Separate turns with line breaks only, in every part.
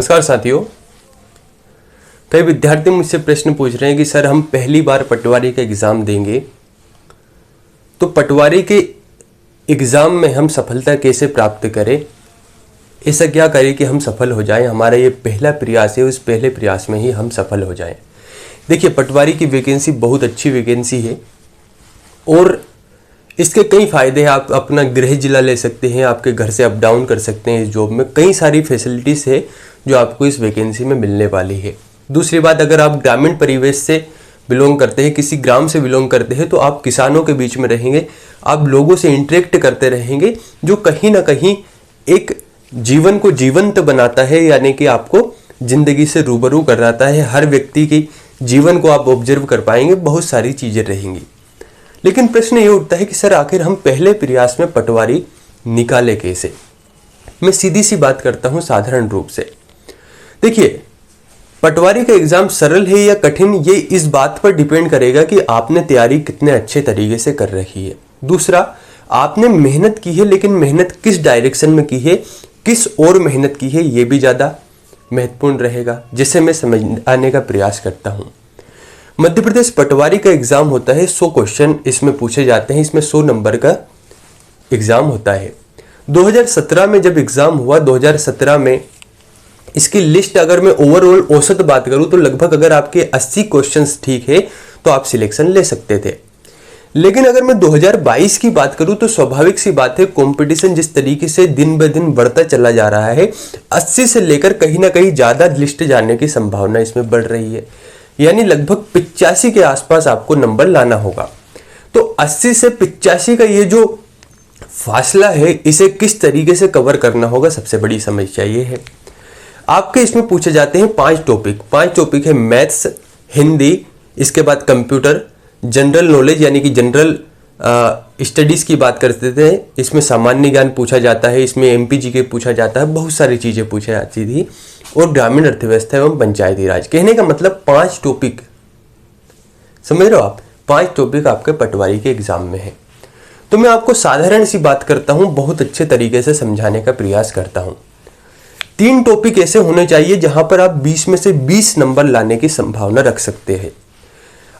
नमस्कार साथियों, कई विद्यार्थी मुझसे प्रश्न पूछ रहे हैं कि सर हम पहली बार पटवारी का एग्ज़ाम देंगे तो पटवारी के एग्ज़ाम में हम सफलता कैसे प्राप्त करें, ऐसा क्या करें कि हम सफल हो जाएं। हमारा ये पहला प्रयास है, उस पहले प्रयास में ही हम सफल हो जाएं। देखिए, पटवारी की वैकेंसी बहुत अच्छी वैकेंसी है और इसके कई फ़ायदे हैं। आप अपना गृह जिला ले सकते हैं, आपके घर से अप डाउन कर सकते हैं। इस जॉब में कई सारी फैसिलिटीज़ है जो आपको इस वैकेंसी में मिलने वाली है। दूसरी बात, अगर आप ग्रामीण परिवेश से बिलोंग करते हैं, किसी ग्राम से बिलोंग करते हैं, तो आप किसानों के बीच में रहेंगे, आप लोगों से इंटरेक्ट करते रहेंगे, जो कहीं ना कहीं एक जीवन को जीवंत बनाता है, यानी कि आपको ज़िंदगी से रूबरू कराता है। हर व्यक्ति की जीवन को आप ऑब्जर्व कर पाएंगे, बहुत सारी चीज़ें रहेंगी। लेकिन प्रश्न ये उठता है कि सर आखिर हम पहले प्रयास में पटवारी निकाले कैसे। मैं सीधी सी बात करता हूं साधारण रूप से। देखिए, पटवारी का एग्जाम सरल है या कठिन, ये इस बात पर डिपेंड करेगा कि आपने तैयारी कितने अच्छे तरीके से कर रखी है। दूसरा, आपने मेहनत की है, लेकिन मेहनत किस डायरेक्शन में की है, किस और मेहनत की है, ये भी ज़्यादा महत्वपूर्ण रहेगा, जिसे मैं समझाने का प्रयास करता हूँ। मध्य प्रदेश पटवारी का एग्जाम होता है, 100 क्वेश्चन इसमें पूछे जाते हैं, इसमें 100 नंबर का एग्जाम होता है। 2017 में जब एग्जाम हुआ, 2017 में इसकी लिस्ट अगर मैं ओवरऑल औसत बात करूं तो लगभग अगर आपके 80 क्वेश्चंस ठीक है तो आप सिलेक्शन ले सकते थे। लेकिन अगर मैं 2022 की बात करूं तो स्वाभाविक सी बात है, कंपटीशन जिस तरीके से दिन ब दिन बढ़ता चला जा रहा है, 80 से लेकर कहीं ना कहीं ज़्यादा लिस्ट जाने की संभावना इसमें बढ़ रही है। यानी लगभग 85 के आसपास आपको नंबर लाना होगा। तो 80 से 85 का ये जो फासला है, इसे किस तरीके से कवर करना होगा, सबसे बड़ी समस्या ये है। आपके इसमें पूछे जाते हैं 5 टॉपिक है मैथ्स, हिंदी, इसके बाद कंप्यूटर, जनरल नॉलेज यानी कि जनरल स्टडीज़ की बात करते थे, इसमें सामान्य ज्ञान पूछा जाता है, इसमें एमपीजीके पूछा जाता है, बहुत सारी चीज़ें पूछी जाती थी, और ग्रामीण अर्थव्यवस्था एवं पंचायती राज। कहने का मतलब 5 टॉपिक, समझ रहे हो आप, 5 टॉपिक आपके पटवारी के एग्जाम में है। तो मैं आपको साधारण सी बात करता हूं, बहुत अच्छे तरीके से समझाने का प्रयास करता हूं। 3 टॉपिक ऐसे होने चाहिए जहां पर आप 20 में से 20 नंबर लाने की संभावना रख सकते हैं।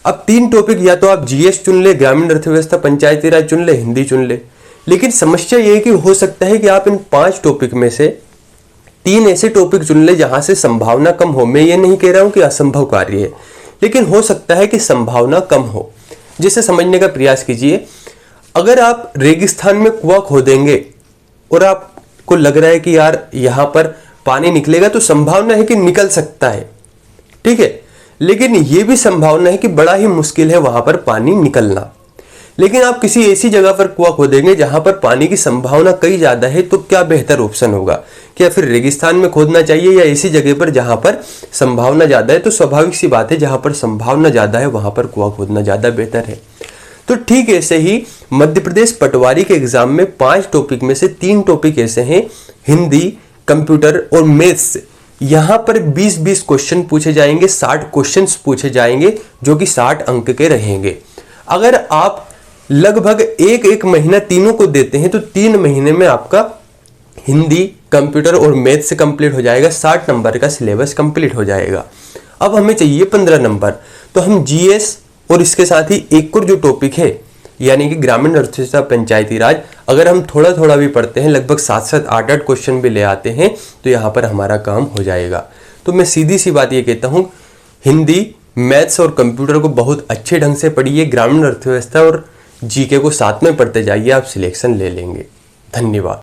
अब 3 टॉपिक, या तो आप जीएस चुन ले, ग्रामीण अर्थव्यवस्था पंचायती राज चुन ले, हिंदी चुन ले। लेकिन समस्या ये है कि हो सकता है कि आप इन 5 टॉपिक में से 3 ऐसे टॉपिक चुन ले जहां से संभावना कम हो। मैं ये नहीं कह रहा हूं कि असंभव कार्य है, लेकिन हो सकता है कि संभावना कम हो। जिसे समझने का प्रयास कीजिए। अगर आप रेगिस्तान में कुआं खोदेंगे और आपको लग रहा है कि यार यहां पर पानी निकलेगा, तो संभावना है कि निकल सकता है, ठीक है, लेकिन यह भी संभावना है कि बड़ा ही मुश्किल है वहां पर पानी निकलना। लेकिन आप किसी ऐसी जगह पर कुआं खोदेंगे जहां पर पानी की संभावना कई ज्यादा है, तो क्या बेहतर ऑप्शन होगा? क्या फिर रेगिस्तान में खोदना चाहिए या ऐसी जगह पर जहां पर संभावना ज्यादा है? तो स्वाभाविक सी बात है, जहां पर संभावना ज्यादा है वहां पर कुआं खोदना ज्यादा बेहतर है। तो ठीक ऐसे ही मध्य प्रदेश पटवारी के एग्जाम में 5 टॉपिक में से 3 टॉपिक ऐसे हैं, हिंदी, कंप्यूटर और मैथ्स। यहां पर 20-20 क्वेश्चन पूछे जाएंगे, 60 क्वेश्चन पूछे जाएंगे, जो कि 60 अंक के रहेंगे। अगर आप लगभग एक महीना तीनों को देते हैं तो 3 महीने में आपका हिंदी, कंप्यूटर और मैथ्स से कंप्लीट हो जाएगा, 60 नंबर का सिलेबस कंप्लीट हो जाएगा। अब हमें चाहिए 15 नंबर, तो हम जीएस और इसके साथ ही एक और जो टॉपिक है यानी कि ग्रामीण अर्थव्यवस्था पंचायती राज, अगर हम थोड़ा थोड़ा भी पढ़ते हैं, लगभग 7-7, 8-8 क्वेश्चन भी ले आते हैं, तो यहाँ पर हमारा काम हो जाएगा। तो मैं सीधी सी बात ये कहता हूँ, हिंदी, मैथ्स और कंप्यूटर को बहुत अच्छे ढंग से पढ़िए, ग्रामीण अर्थव्यवस्था और जीके को साथ में पढ़ते जाइए, आप सिलेक्शन ले लेंगे। धन्यवाद।